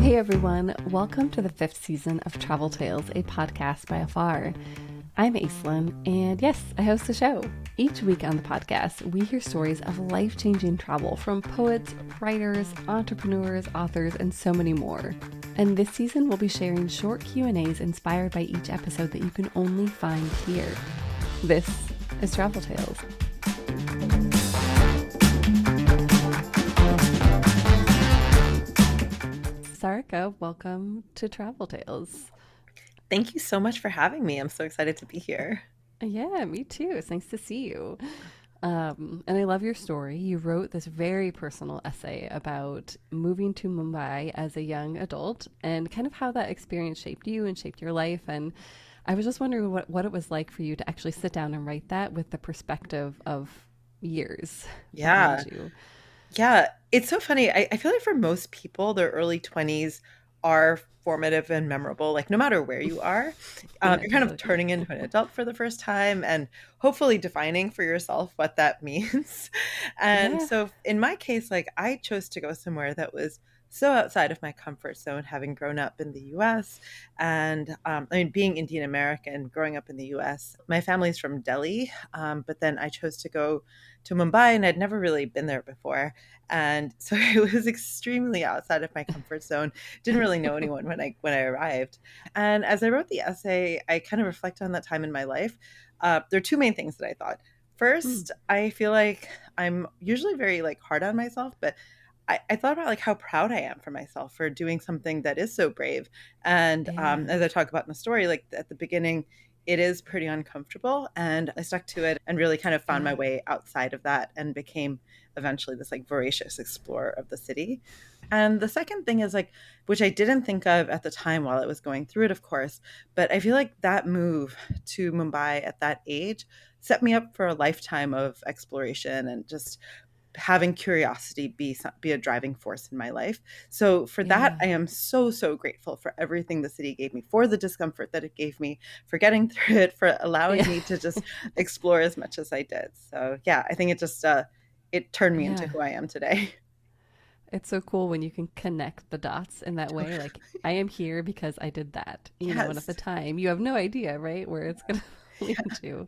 Hey everyone, welcome to the 5th season of Travel Tales, a podcast by Afar. I'm Aislinn, and yes, I host the show. Each week on the podcast, we hear stories of life-changing travel from poets, writers, entrepreneurs, authors, and so many more. And this season, we'll be sharing short Q&As inspired by each episode that you can only find here. This is Travel Tales. Sarika, welcome to Travel Tales. Thank you so much for having me. I'm so excited to be here. Yeah, me too. It's nice to see you. And I love your story. You wrote this very personal essay about moving to Mumbai as a young adult and kind of how that experience shaped you and shaped your life. And I was just wondering what it was like for you to actually sit down and write that with the perspective of years Yeah. behind you. Yeah. It's so funny. I feel like for most people, their early 20s are formative and memorable. Like, no matter where you are, Yeah, you're kind of totally. turning into an adult for the first time and hopefully defining for yourself what that means. And Yeah. so, in my case, like, I chose to go somewhere that was so outside of my comfort zone, having grown up in the US. And I mean, being Indian American, growing up in the US, my family's from Delhi, but then I chose to go to Mumbai and I'd never really been there before. And so it was extremely outside of my comfort zone. Didn't really know anyone when I arrived. And as I wrote the essay, I kind of reflect on that time in my life. There are two main things that I thought. Hmm. First, I feel like I'm usually very like hard on myself, but I thought about like how proud I am for myself for doing something that is so brave. And Yeah. as I talk about in the story, like at the beginning, it is pretty uncomfortable. And I stuck to it and really kind of found my Yeah. way outside of that and became eventually this like voracious explorer of the city. And the second thing is like, which I didn't think of at the time while I was going through it, of course, but I feel like that move to Mumbai at that age set me up for a lifetime of exploration and just having curiosity be a driving force in my life. So for that, Yeah. I am so grateful for everything the city gave me, for the discomfort that it gave me, for getting through it, for allowing Yeah. me to just explore as much as I did. So yeah, I think it just it turned me into Yeah. who I am today. It's so cool when you can connect the dots in that way. Like, I am here because I did that, and at the Yes. time, you have no idea, right, where it's going to lead Yeah. to.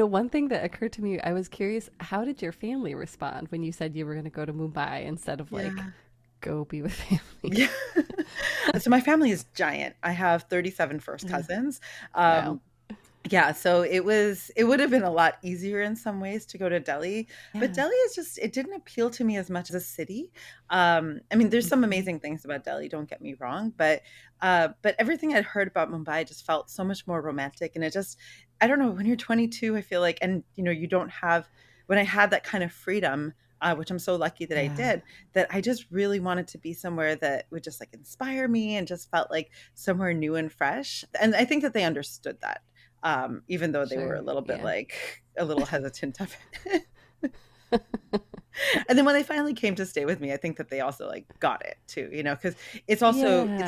One thing that occurred to me, I was curious, how did your family respond when you said you were going to go to Mumbai instead of like Yeah. go be with family? Yeah. So my family is giant. I have 37 first Yeah. cousins. Wow. Um, Yeah, so it would have been a lot easier in some ways to go to Delhi, but Yeah. Delhi is just it didn't appeal to me as much as a city. I mean, there's some Hmm. amazing things about Delhi, don't get me wrong, but everything I'd heard about Mumbai just felt so much more romantic, and it just I don't know, when you're 22, I feel like, and you don't have when I had that kind of freedom, which I'm so lucky that I Yeah. did, that I just really wanted to be somewhere that would just like inspire me and just felt like somewhere new and fresh. And I think that they understood that, even though they were a Sure. little bit Yeah. like a little hesitant of it. And then when they finally came to stay with me, I think that they also like got it too, because it's Yeah.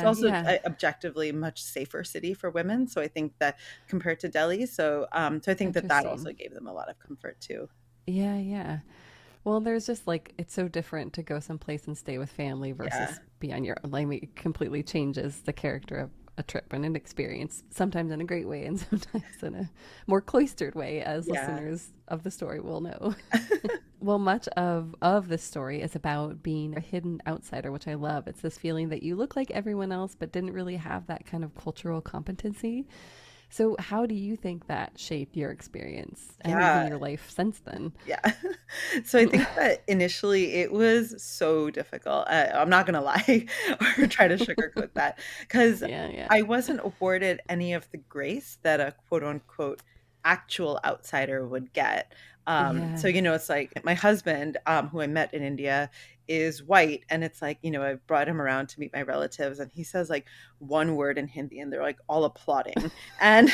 also Yeah. objectively much safer city for women. So I think that compared to Delhi, so I think that that also Interesting. gave them a lot of comfort too. Yeah. Yeah. Well, there's just like it's so different to go someplace and stay with family Yeah, versus be on your own. Like it completely changes the character of a trip and an experience, sometimes in a great way and sometimes in a more cloistered way, as yeah, listeners of the story will know. Well, much of this story is about being a hidden outsider, which I love. It's this feeling that you look like everyone else but didn't really have that kind of cultural competency. So, how do you think that shaped your experience and even yeah. your life since then? Yeah. So I think that initially it was so difficult. I'm not gonna lie or try to sugarcoat that, because Yeah, yeah. I wasn't afforded any of the grace that a quote unquote actual outsider would get. So Yeah. it's like my husband, who I met in India, is white, and it's like I brought him around to meet my relatives, and he says like one word in Hindi, and they're like all applauding, and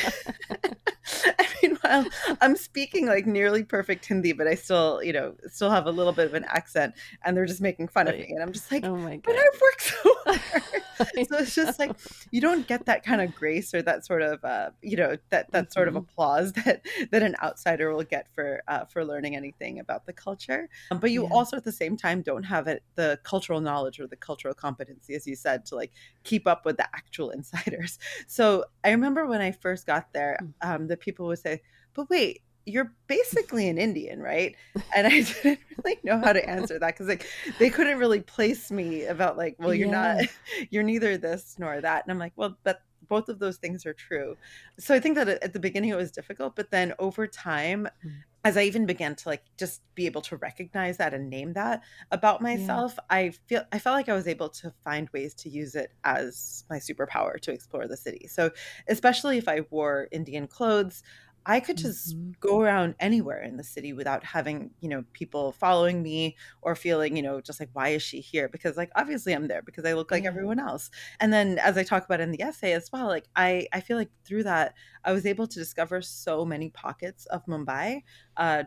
I meanwhile I'm speaking like nearly perfect Hindi, but I still have a little bit of an accent, and they're just making fun of me. Like, And I'm just like, oh my but God. I've worked so hard. So it's just like you don't get that kind of grace or that sort of that sort of Mhm. applause that an outsider will get for learning anything about the culture. But you Yeah. also at the same time don't have the cultural knowledge or the cultural competency, as you said, to like keep up with the actual insiders. So I remember when I first got there, Mm. the people would say, "But wait, you're basically an Indian, right?" And I didn't really know how to answer that because like they couldn't really place me about like, well, you're not, Yeah. you're neither this nor that. And I'm like, well, but both of those things are true. So I think that at the beginning it was difficult, but then over time, Mm. as I even began to like just be able to recognize that and name that about Yeah. myself, I felt like I was able to find ways to use it as my superpower to explore the city. So especially if I wore Indian clothes, I could just Mhm. go around anywhere in the city without having, people following me or feeling, just like, why is she here? Because like obviously I'm there because I look like Yeah. everyone else. And then as I talk about in the essay as well, like I feel like through that I was able to discover so many pockets of Mumbai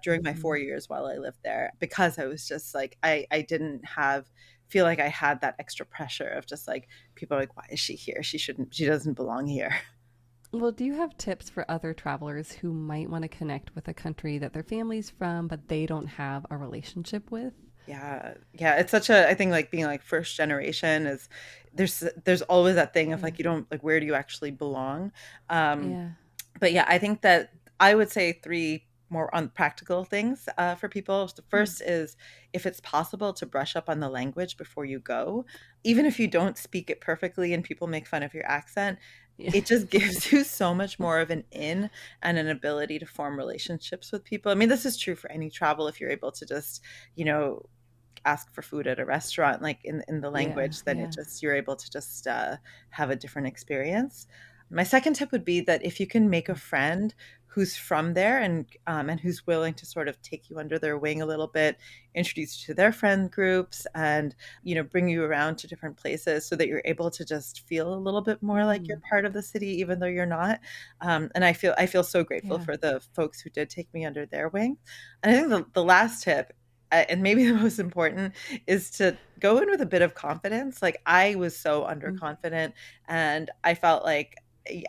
during my Mhm. 4 years while I lived there because I was just like I didn't have feel like I had that extra pressure of just like people are like, why is she here? She doesn't belong here. Well, do you have tips for other travelers who might want to connect with a country that their family's from, but they don't have a relationship with? Yeah, yeah, it's such a I think like being like first generation is there's always that thing of Yeah. like you don't like where do you actually belong? Um, Yeah. but yeah, I think that I would say three more unpractical things for people. The Mm. first is if it's possible to brush up on the language before you go, even if you don't speak it perfectly and people make fun of your accent, Yeah. it just gives you so much more of an in and an ability to form relationships with people. I mean, this is true for any travel if you're able to just, you know, ask for food at a restaurant like in the Yeah. language, then it Yeah. just you're able to just have a different experience. My second tip would be that if you can make a Mm. friend who's from there and who's willing to sort of take you under their wing a little bit, introduce you to their friend groups, and bring you around to different places so that you're able to just feel a little bit more like you're Mm. part of the city, even though you're not. And I feel so grateful Yeah. for the folks who did take me under their wing. And I think the last tip and maybe the most important is to go in with a bit of confidence. Like I was so Mm. underconfident and I felt like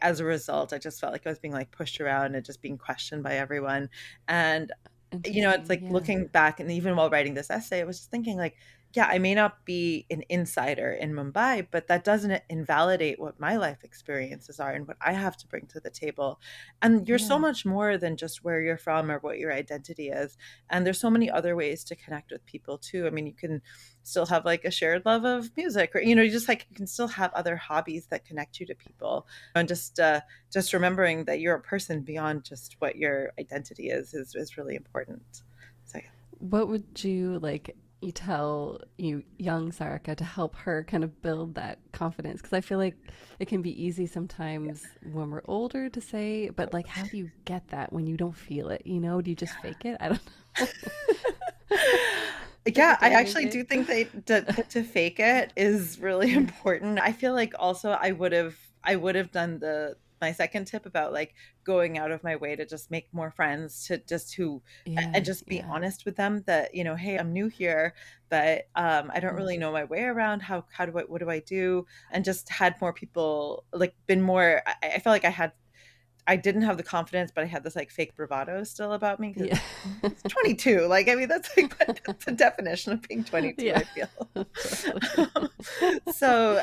as a result, I just felt like I was being like pushed around and just being questioned by everyone. And it's Interesting. like Yeah. looking back and even while writing this essay, I was just thinking like, yeah, I may not be an insider in Mumbai, but that doesn't invalidate what my life experiences are and what I have to bring to the table. And you're so Yeah. much more than just where you're from or what your identity is. And there's so many other ways to connect with people too. I mean, you can still have like a shared love of music or you just like you can still have other hobbies that connect you to people. And just remembering that you're a person beyond just what your identity is really important. So yeah. What would you like you tell you young Sarika to help her kind of build that confidence? Because I feel like it can be easy sometimes when we're older to say, but like, how do you get that when you don't feel it? You know, do you just fake it? I don't know. Like Yeah, I pretending actually it. do think that to fake it is really Yeah. important. I feel like also I would have done the my second tip about like going out of my way to just make more friends to just who Yeah. and just be Yeah. honest with them that, hey, I'm new here, but I don't Mm. really know my way around. How do I what do I do? And just had more people like been more I felt like I didn't have the confidence, but I had this like fake bravado still about me because Yeah. it's 22. Like, I mean, that's like that's the definition of being 22, Yeah. I feel. Totally. So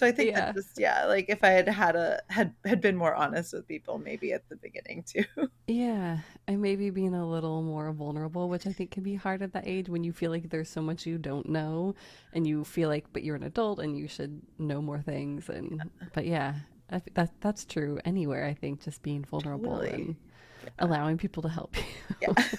I think that Yeah. just yeah, like if I had been more honest with people maybe at the beginning too. Yeah, and maybe being a little more vulnerable, which I think can be hard at that age when you feel like there's so much you don't know and you feel like but you're an adult and you should know more things and but yeah, that's true anywhere I think just being vulnerable Totally. and Yeah. allowing people to help Yeah. you.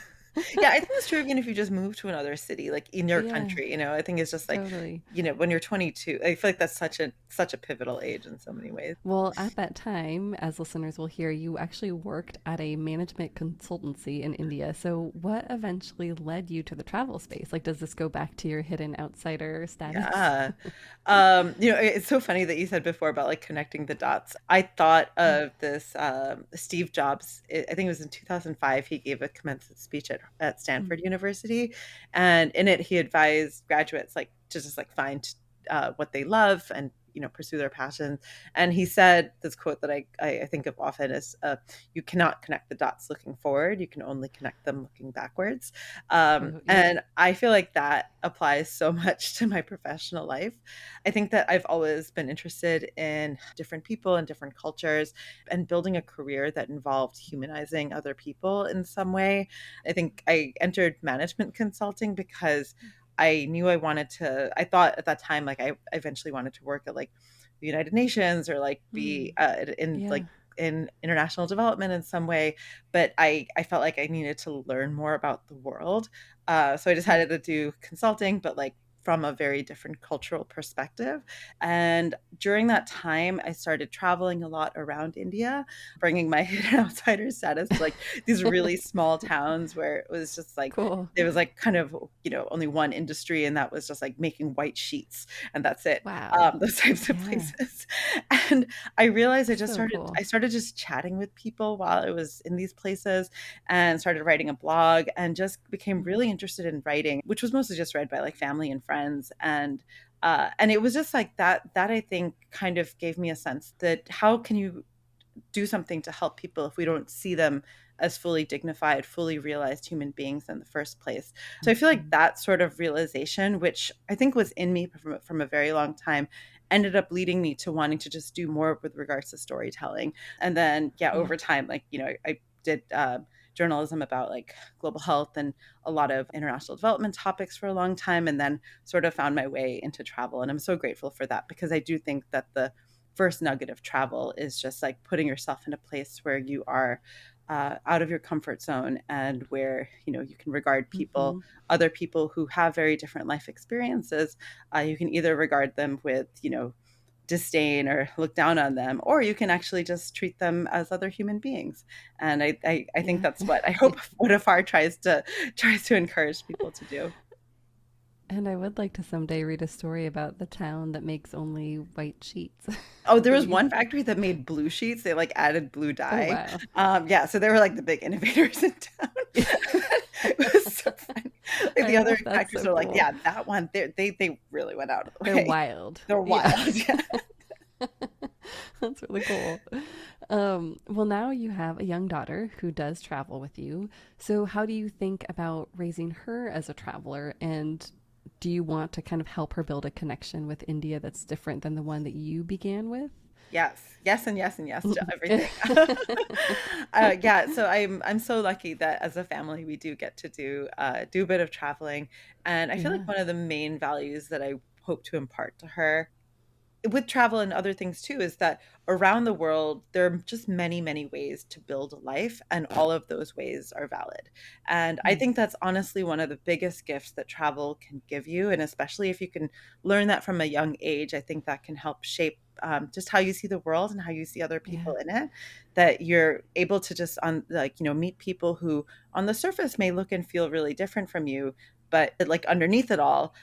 Yeah, I think it's true even if you just move to another city, like in your Yeah, country, I think it's just like, totally. when you're 22, I feel like that's such a pivotal age in so many ways. Well, at that time, as listeners will hear, you actually worked at a management consultancy in India. So, what eventually led you to the travel space? Like, does this go back to your hidden outsider status? Yeah. It's so funny that you said before about like connecting the dots. I thought Mm. of this Steve Jobs, I think it was in 2005, he gave a commencement speech at Mm. Stanford University. And in it, he advised graduates like to just like find what they love and pursue their passions. And he said this quote that I think of often is, you cannot connect the dots looking forward, you can only connect them looking backwards. Oh, yeah. And I feel like that applies so much to my professional life. I think that I've always been interested in different people and different cultures, and building a career that involved humanizing other people in some way. I think I entered management consulting because I knew I thought at that time, like I eventually wanted to work at like the United Nations, or like be in Yeah. like in international development in some way. But I felt like I needed to learn more about the world. So I decided to do consulting, but like from a very different cultural perspective. And during that time, I started traveling a lot around India, bringing my hidden outsider status to like these really small towns where it was just like, Cool. there was like kind of, only one industry, and that was just like making white sheets, and that's it. Wow. Those types of Yeah. places. And I realized So cool. I started just chatting with people while I was in these places, and started writing a blog, and just became really interested in writing, which was mostly just read by like family and friends. And it was just like that I think kind of gave me a sense that how can you do something to help people if we don't see them as fully dignified, fully realized human beings in the first place. So I feel like that sort of realization, which I think was in me from a very long time, ended up leading me to wanting to just do more with regards to storytelling. And then, yeah, Yeah. over time, like, I did journalism about like global health and a lot of international development topics for a long time, and then sort of found my way into travel. And I'm so grateful for that, because I do think that the first nugget of travel is just like putting yourself in a place where you are out of your comfort zone, and where you can regard people, Mm-hmm. other people who have very different life experiences. You can either regard them with disdain or look down on them, or you can actually just treat them as other human beings. And I think Yeah. that's what I hope what Afar tries to encourage people to do. And I would like to someday read a story about the town that makes only white sheets. Oh, there was Maybe. one factory that made blue sheets. They like added blue Oh, dye. wow. Yeah, so they were like the big innovators in town. It was so funny. Like I the other love that. factories So were like, cool. yeah, that one. They really went out of the They're way. wild. They're Yeah. wild. Yeah. That's really cool. Well, now you have a young daughter who does travel with you. So, how do you think about raising her as a traveler? And do you want to kind of help her build a connection with India that's different than the one that you began with? Yes, yes, and yes, and yes to everything. Yeah, so I'm so lucky that as a family we do get to do a bit of traveling, and I feel Yeah. like one of the main values that I hope to impart to her with travel and other things too is that around the world there are just many, many ways to build a life, and all of those ways are valid. And I Mm. think that's honestly one of the biggest gifts that travel can give you, and especially if you can learn that from a young age, I think that can help shape just how you see the world and how you see other Yeah. people in it. That you're able to just meet people who on the surface may look and feel really different from you, but like underneath it all,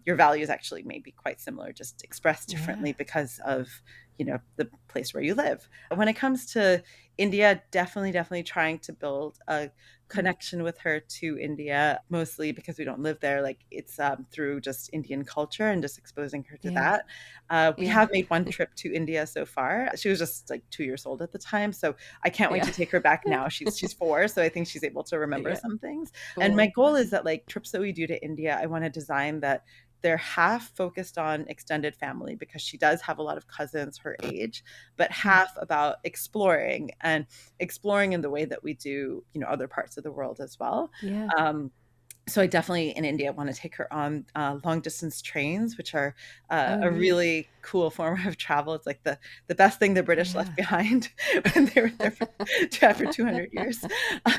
your values actually may be quite similar, just expressed Yeah. differently because of the place where you live. When it comes to India, definitely trying to build a Mm. connection with her to India, mostly because we don't live there. Like it's through just Indian culture and just exposing her to Yeah. that. We Yeah. have made one trip to India so far. She was just like 2 years old at the time, so I can't wait Yeah. to take her back now. She's 4, so I think she's able to remember Yeah. some things. And my Cool. goal is that like trips that we do to India, I want to design that they're half focused on extended family, because she does have a lot of cousins her age, but Mm. half about exploring, and exploring in the way that we do, other parts of the world as well. Yeah. Um, so I definitely in India want to take her on long distance trains, which are Oh, a neat. really cool form of travel. It's like the best thing the British left Yeah. behind when they were there for 200 years.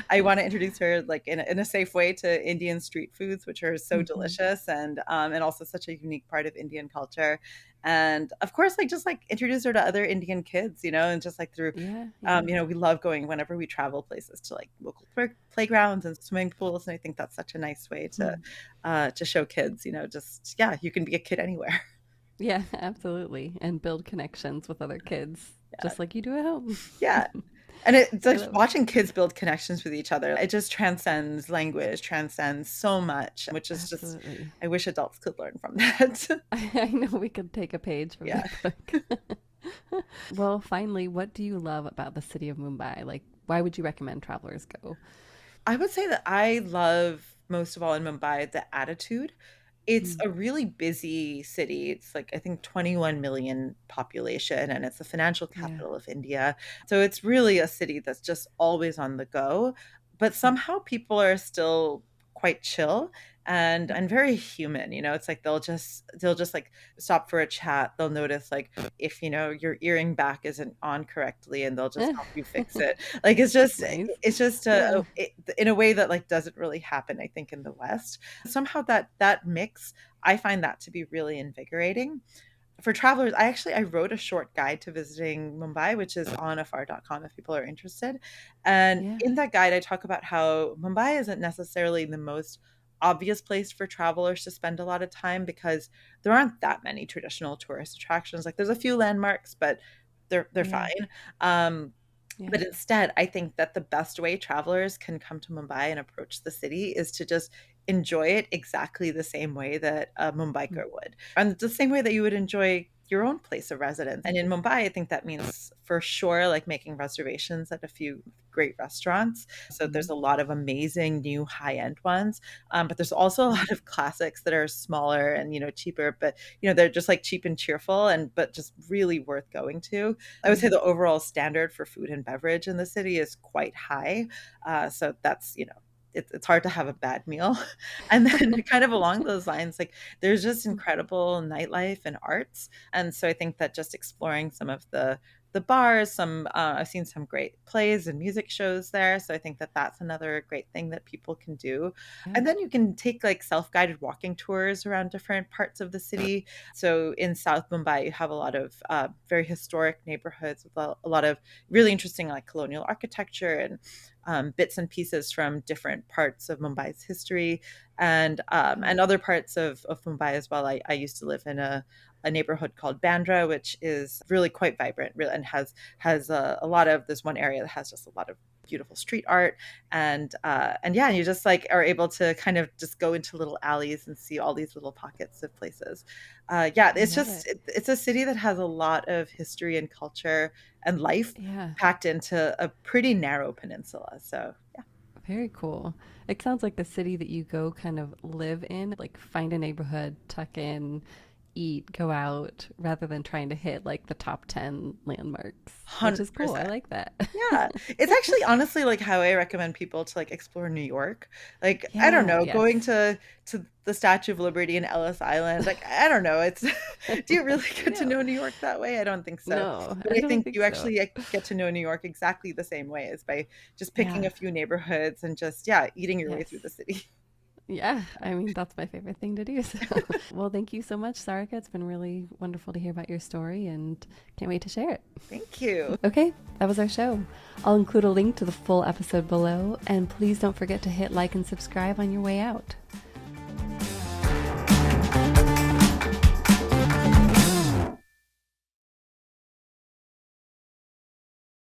I want to introduce her like in a safe way to Indian street foods, which are so Hmm. delicious, and also such a unique part of Indian culture. And of course, like just like introduce her to other Indian kids, and just like through Yeah. Yeah. we love going whenever we travel places to like local playgrounds and swimming pools, and I think that's such a nice way Mm. to show kids, just yeah, you can be a kid anywhere. Yeah, absolutely. And build connections with other kids, Yeah, just like you do at home. yeah. And it's like watching kids build connections with each other. It just transcends language, transcends so much, which is Absolutely. just, I wish adults could learn from that. I know we could take a page from Yeah. that book. Well, finally, what do you love about the city of Mumbai? Like, why would you recommend travelers go? I would say that I love most of all in Mumbai the attitude. It's Mm, a really busy city. It's like, I think, 21 million population, and it's the financial yeah. capital of India. So it's really a city that's just always on the go. But Mm, somehow people are still quite chill and very human. It's like they'll just like stop for a chat. They'll notice like if your earring back isn't on correctly, and they'll just mm. help you fix it. Like it's just Nice. it's just Yeah. in a way that like doesn't really happen, I think, in the West. Somehow that mix, I find that to be really invigorating. For travelers, I wrote a short guide to visiting Mumbai, which is on afar.com if people are interested. And Yeah. in that guide, I talk about how Mumbai isn't necessarily the most obvious place for travelers to spend a lot of time because there aren't that many traditional tourist attractions. Like there's a few landmarks, but they're Yeah. fine. Um, Yeah. but instead, I think that the best way travelers can come to Mumbai and approach the city is to just enjoy it exactly the same way that a Mm, Mumbaiker would, and the same way that you would enjoy your own place of residence. And in Mumbai, I think that means for sure, like making reservations at a few great restaurants. So there's mm, a lot of amazing new high-end ones, but there's also a mm. lot of classics that are smaller and cheaper, but they're just like cheap and cheerful, and but just really worth going to. I would say Yeah. the overall standard for food and beverage in the city is quite high. So that's, it's hard to have a bad meal. And then kind of along those lines, like there's just incredible nightlife and arts. And so I think that just exploring some of the bars, I've seen some great plays and music shows there. So I think that that's another great thing that people can do. Yeah. And then you can take like self-guided walking tours around different parts of the city. So in South Mumbai, you have a lot of very historic neighborhoods with a lot of really interesting like colonial architecture and bits and pieces from different parts of Mumbai's history Yeah. and other parts of Mumbai as well. I used to live in a neighborhood called Bandra, which is really quite vibrant, really, and has a lot of this one area that has just a lot of beautiful street art and yeah, you just like are able to kind of just go into little alleys and see all these little pockets of places. Yeah, I it's love just it. it's a city that has a lot of history and culture and life Yeah. packed into a pretty narrow peninsula. So yeah. Very cool. It sounds like the city that you go kind of live in, like find a neighborhood, tuck in, eat, go out, rather than trying to hit like the top 10 landmarks, which is cool. I 100%. like that. Yeah. It's actually honestly like how I recommend people to like explore New York. Like, I don't Yeah, know, yes. going to the Statue of Liberty and Ellis Island. Like, I don't know. It's do you really get to No, know New York that way? I don't think so. no, But I I don't think think you so. actually get to know New York exactly the same way as by just picking Yeah, a few neighborhoods and just yeah, eating your way yes. through the city. Yeah, I mean, that's my favorite thing to do. So, well, thank you so much, Sarika. It's been really wonderful to hear about your story and can't wait to share it. Thank you. Okay, that was our show. I'll include a link to the full episode below, and please don't forget to hit like and subscribe on your way out.